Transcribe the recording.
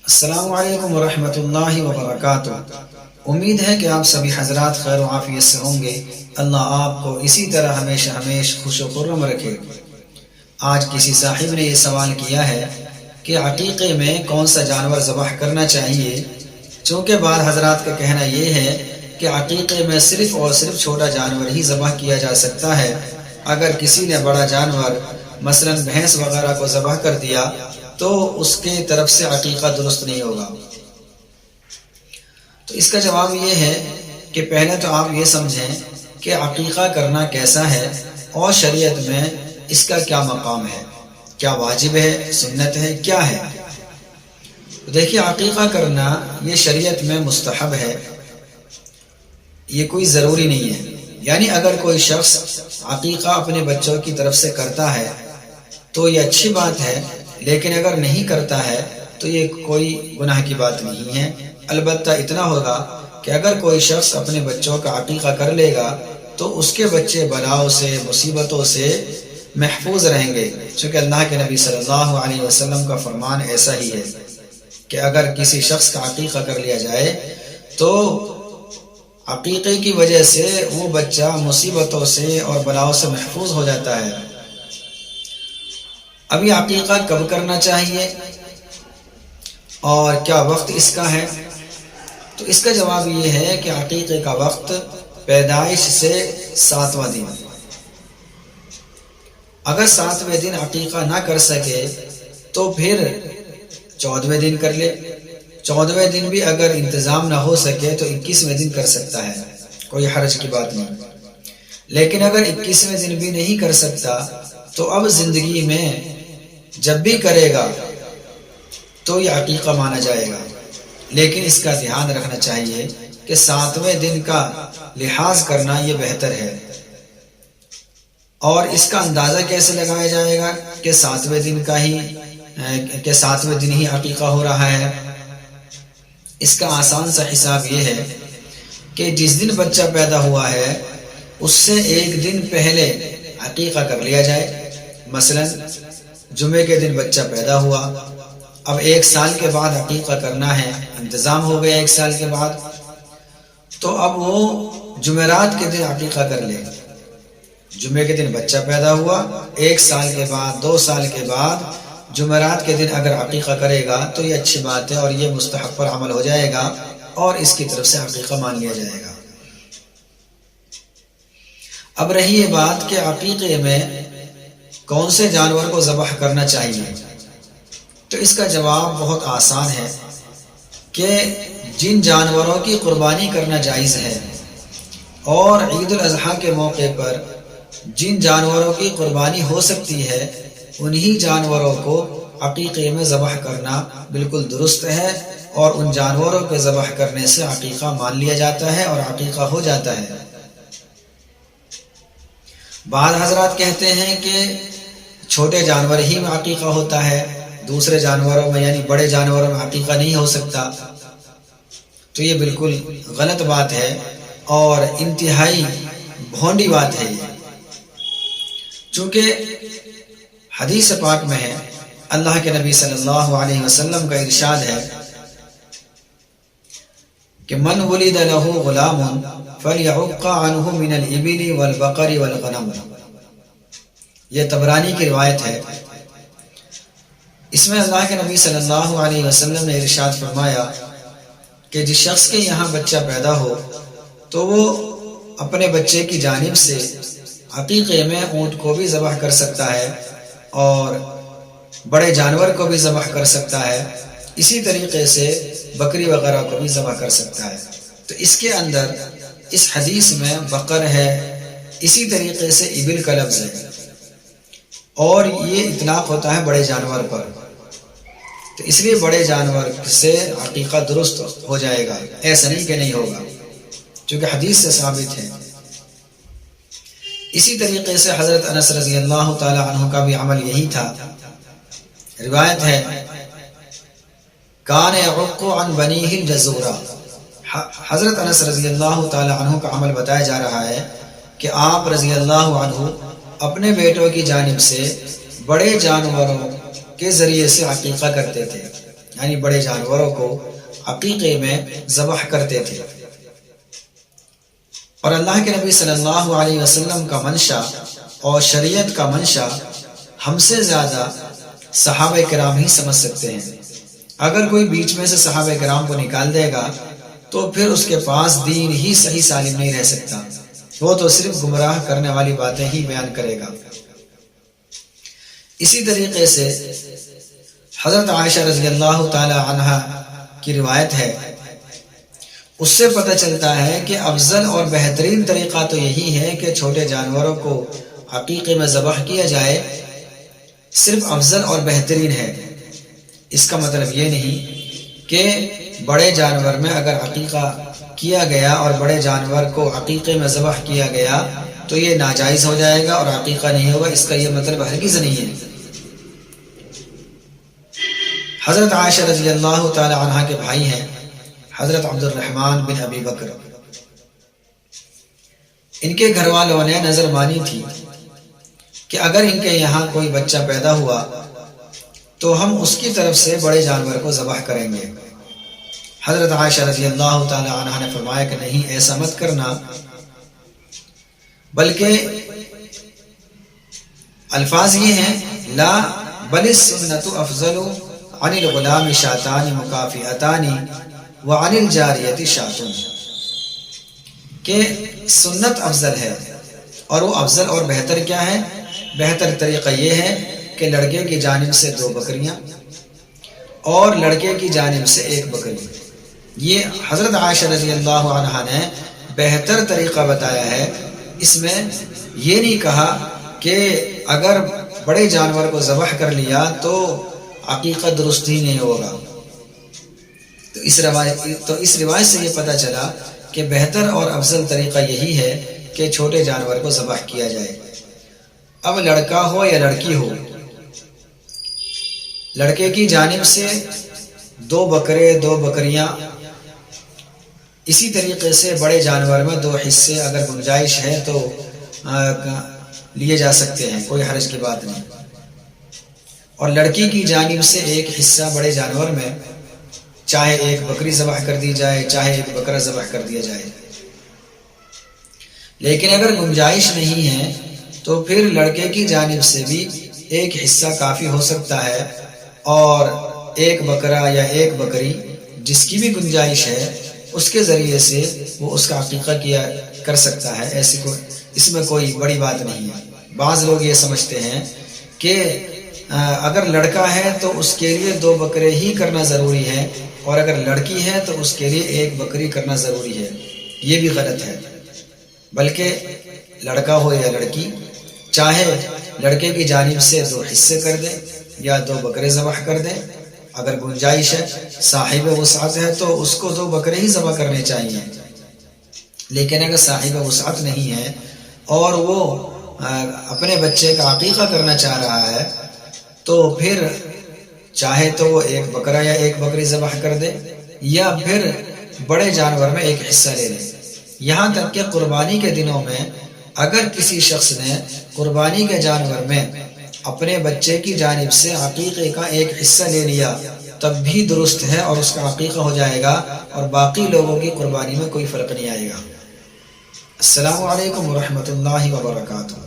السلام علیکم ورحمۃ اللہ وبرکاتہ۔ امید ہے کہ آپ سبھی حضرات خیر و عافیت سے ہوں گے۔ اللہ آپ کو اسی طرح ہمیشہ خوش و خرم رکھے۔ آج کسی صاحب نے یہ سوال کیا ہے کہ عقیقے میں کون سا جانور ذبح کرنا چاہیے، چونکہ بعض حضرات کا کہنا یہ ہے کہ عقیقے میں صرف اور صرف چھوٹا جانور ہی ذبح کیا جا سکتا ہے۔ اگر کسی نے بڑا جانور مثلا بھینس وغیرہ کو ذبح کر دیا تو اس کے طرف سے عقیقہ درست نہیں ہوگا۔ تو اس کا جواب یہ ہے کہ پہلے تو آپ یہ سمجھیں کہ عقیقہ کرنا کیسا ہے اور شریعت میں اس کا کیا مقام ہے، کیا واجب ہے، سنت ہے، کیا ہے۔ دیکھیے، عقیقہ کرنا یہ شریعت میں مستحب ہے، یہ کوئی ضروری نہیں ہے۔ یعنی اگر کوئی شخص عقیقہ اپنے بچوں کی طرف سے کرتا ہے تو یہ اچھی بات ہے، لیکن اگر نہیں کرتا ہے تو یہ کوئی گناہ کی بات نہیں ہے۔ البتہ اتنا ہوگا کہ اگر کوئی شخص اپنے بچوں کا عقیقہ کر لے گا تو اس کے بچے بلاؤں سے، مصیبتوں سے محفوظ رہیں گے، چونکہ اللہ کے نبی صلی اللہ علیہ وسلم کا فرمان ایسا ہی ہے کہ اگر کسی شخص کا عقیقہ کر لیا جائے تو عقیقے کی وجہ سے وہ بچہ مصیبتوں سے اور بلاؤں سے محفوظ ہو جاتا ہے۔ ابھی عقیقہ کب کرنا چاہیے اور کیا وقت اس کا ہے؟ تو اس کا جواب یہ ہے کہ عقیقے کا وقت پیدائش سے 7واں دن۔ اگر 7ویں دن عقیقہ نہ کر سکے تو پھر 14ویں دن کر لے۔ 14ویں دن بھی اگر انتظام نہ ہو سکے تو 21ویں دن کر سکتا ہے، کوئی حرج کی بات نہیں۔ لیکن اگر 21ویں دن بھی نہیں کر سکتا تو اب زندگی میں جب بھی کرے گا تو یہ عقیقہ مانا جائے گا، لیکن اس کا دھیان رکھنا چاہیے کہ 7ویں دن کا لحاظ کرنا یہ بہتر ہے۔ اور اس کا اندازہ کیسے لگایا جائے گا کہ 7ویں دن ہی عقیقہ ہو رہا ہے؟ اس کا آسان سا حساب یہ ہے کہ جس دن بچہ پیدا ہوا ہے اس سے ایک دن پہلے عقیقہ کر لیا جائے۔ مثلا جمعے کے دن بچہ پیدا ہوا، اب 1 سال کے بعد عقیقہ کرنا ہے، انتظام ہو گیا 1 سال کے بعد، تو اب وہ جمعرات کے دن عقیقہ کر لے۔ جمعے کے دن بچہ پیدا ہوا، 1 سال کے بعد، 2 سال کے بعد جمعرات کے دن اگر عقیقہ کرے گا تو یہ اچھی بات ہے اور یہ مستحب پر عمل ہو جائے گا اور اس کی طرف سے عقیقہ مان لیا جائے گا۔ اب رہی یہ بات کہ عقیقے میں کون سے جانور کو ذبح کرنا چاہیے، تو اس کا جواب بہت آسان ہے کہ جن جانوروں کی قربانی کرنا جائز ہے اور عید الاضحیٰ کے موقع پر جن جانوروں کی قربانی ہو سکتی ہے انہی جانوروں کو عقیقے میں ذبح کرنا بالکل درست ہے، اور ان جانوروں کے ذبح کرنے سے عقیقہ مان لیا جاتا ہے اور عقیقہ ہو جاتا ہے۔ بعض حضرات کہتے ہیں کہ چھوٹے جانور ہی میں عقیقہ ہوتا ہے، دوسرے جانوروں میں یعنی بڑے جانوروں میں عقیقہ نہیں ہو سکتا، تو یہ بالکل غلط بات ہے اور انتہائی بھونڈی بات ہے یہ، چونکہ حدیث پاک میں ہے، اللہ کے نبی صلی اللہ علیہ وسلم کا ارشاد ہے کہ من ولد له غلام فلیعق عنہ من الابل والبقر والغنم۔ یہ طبرانی کی روایت ہے۔ اس میں اللہ کے نبی صلی اللہ علیہ وسلم نے ارشاد فرمایا کہ جس شخص کے یہاں بچہ پیدا ہو تو وہ اپنے بچے کی جانب سے عقیقے میں اونٹ کو بھی ذبح کر سکتا ہے اور بڑے جانور کو بھی ذبح کر سکتا ہے، اسی طریقے سے بکری وغیرہ کو بھی ذبح کر سکتا ہے۔ تو اس کے اندر اس حدیث میں بقر ہے، اسی طریقے سے ابل کا لفظ ہے، اور یہ اطلاق ہوتا ہے بڑے جانور پر، تو اس لیے بڑے جانور سے عقیقہ درست ہو جائے گا، ایسا نہیں کہ نہیں ہوگا، چونکہ حدیث سے ثابت ہے۔ اسی طریقے سے حضرت انس رضی اللہ تعالی عنہ کا بھی عمل یہی تھا۔ روایت ہے کان یعق عن بنیہ الجزورہ، حضرت انس رضی اللہ تعالی عنہ کا عمل بتایا جا رہا ہے کہ آپ رضی اللہ عنہ اپنے بیٹوں کی جانب سے بڑے جانوروں کے ذریعے سے عقیقہ کرتے تھے، یعنی بڑے جانوروں کو عقیقے میں ذبح کرتے تھے۔ اور اللہ کے نبی صلی اللہ علیہ وسلم کا منشا اور شریعت کا منشا ہم سے زیادہ صحابہ کرام ہی سمجھ سکتے ہیں۔ اگر کوئی بیچ میں سے صحابہ کرام کو نکال دے گا تو پھر اس کے پاس دین ہی صحیح سالم نہیں رہ سکتا، وہ تو صرف گمراہ کرنے والی باتیں ہی بیان کرے گا۔ اسی طریقے سے حضرت عائشہ رضی اللہ تعالی عنہا کی روایت ہے، اس سے پتہ چلتا ہے کہ افضل اور بہترین طریقہ تو یہی ہے کہ چھوٹے جانوروں کو عقیقے میں ذبح کیا جائے، صرف افضل اور بہترین ہے۔ اس کا مطلب یہ نہیں کہ بڑے جانور میں اگر عقیقہ کیا گیا اور بڑے جانور کو عقیقے میں ذبح کیا گیا تو یہ ناجائز ہو جائے گا اور عقیقہ نہیں ہوگا، اس کا یہ مطلب ہرگز نہیں ہے۔ حضرت عائشہ رضی اللہ تعالی عنہ کے بھائی ہیں حضرت عبد الرحمن بن ابی بکر، ان کے گھر والوں نے نظر مانی تھی کہ اگر ان کے یہاں کوئی بچہ پیدا ہوا تو ہم اس کی طرف سے بڑے جانور کو ذبح کریں گے۔ حضرت عائشہ رضی اللہ تعالی عنہ نے فرمایا کہ نہیں، ایسا مت کرنا، بلکہ الفاظ یہ ہیں لا بل السنت افضل عن الغلام شاتان مکافئتان وعن الجاریت شاتن، کہ سنت افضل ہے، اور وہ افضل اور بہتر کیا ہے؟ بہتر طریقہ یہ ہے کہ لڑکے کی جانب سے 2 بکریاں اور لڑکے کی جانب سے 1 بکری۔ یہ حضرت عائشہ رضی اللہ عنہا نے بہتر طریقہ بتایا ہے۔ اس میں یہ نہیں کہا کہ اگر بڑے جانور کو ذبح کر لیا تو عقیقہ درست ہی نہیں ہوگا۔ تو اس روایت سے یہ پتہ چلا کہ بہتر اور افضل طریقہ یہی ہے کہ چھوٹے جانور کو ذبح کیا جائے۔ اب لڑکا ہو یا لڑکی ہو، لڑکے کی جانب سے 2 بکرے 2 بکریاں، اسی طریقے سے بڑے جانور میں 2 حصے اگر گنجائش ہے تو لیے جا سکتے ہیں، کوئی حرج کی بات نہیں۔ اور لڑکی کی جانب سے 1 حصہ بڑے جانور میں، چاہے 1 بکری ذبح کر دی جائے چاہے 1 بکرا ذبح کر دیا جائے۔ لیکن اگر گنجائش نہیں ہے تو پھر لڑکے کی جانب سے بھی 1 حصہ کافی ہو سکتا ہے، اور 1 بکرا یا 1 بکری جس کی بھی گنجائش ہے اس کے ذریعے سے وہ اس کا عقیقہ کیا کر سکتا ہے۔ اس میں کوئی بڑی بات نہیں ہے۔ بعض لوگ یہ سمجھتے ہیں کہ اگر لڑکا ہے تو اس کے لیے 2 بکرے ہی کرنا ضروری ہے، اور اگر لڑکی ہے تو اس کے لیے 1 بکری کرنا ضروری ہے۔ یہ بھی غلط ہے، بلکہ لڑکا ہو یا لڑکی، چاہے لڑکے کی جانب سے 2 حصے کر دے یا 2 بکرے ذبح کر دے، اگر گنجائش ہے، صاحب وسعت ہے تو اس کو 2 بکرے ہی ذبح کرنے چاہیے۔ لیکن اگر صاحب وسعت نہیں ہے اور وہ اپنے بچے کا عقیقہ کرنا چاہ رہا ہے تو پھر چاہے تو وہ 1 بکرا یا 1 بکری ذبح کر دے، یا پھر بڑے جانور میں 1 حصہ لے لے۔ یہاں تک کہ قربانی کے دنوں میں اگر کسی شخص نے قربانی کے جانور میں اپنے بچے کی جانب سے عقیقے کا 1 حصہ لے لیا تب بھی درست ہے، اور اس کا عقیقہ ہو جائے گا، اور باقی لوگوں کی قربانی میں کوئی فرق نہیں آئے گا۔ السلام علیکم ورحمۃ اللہ وبرکاتہ۔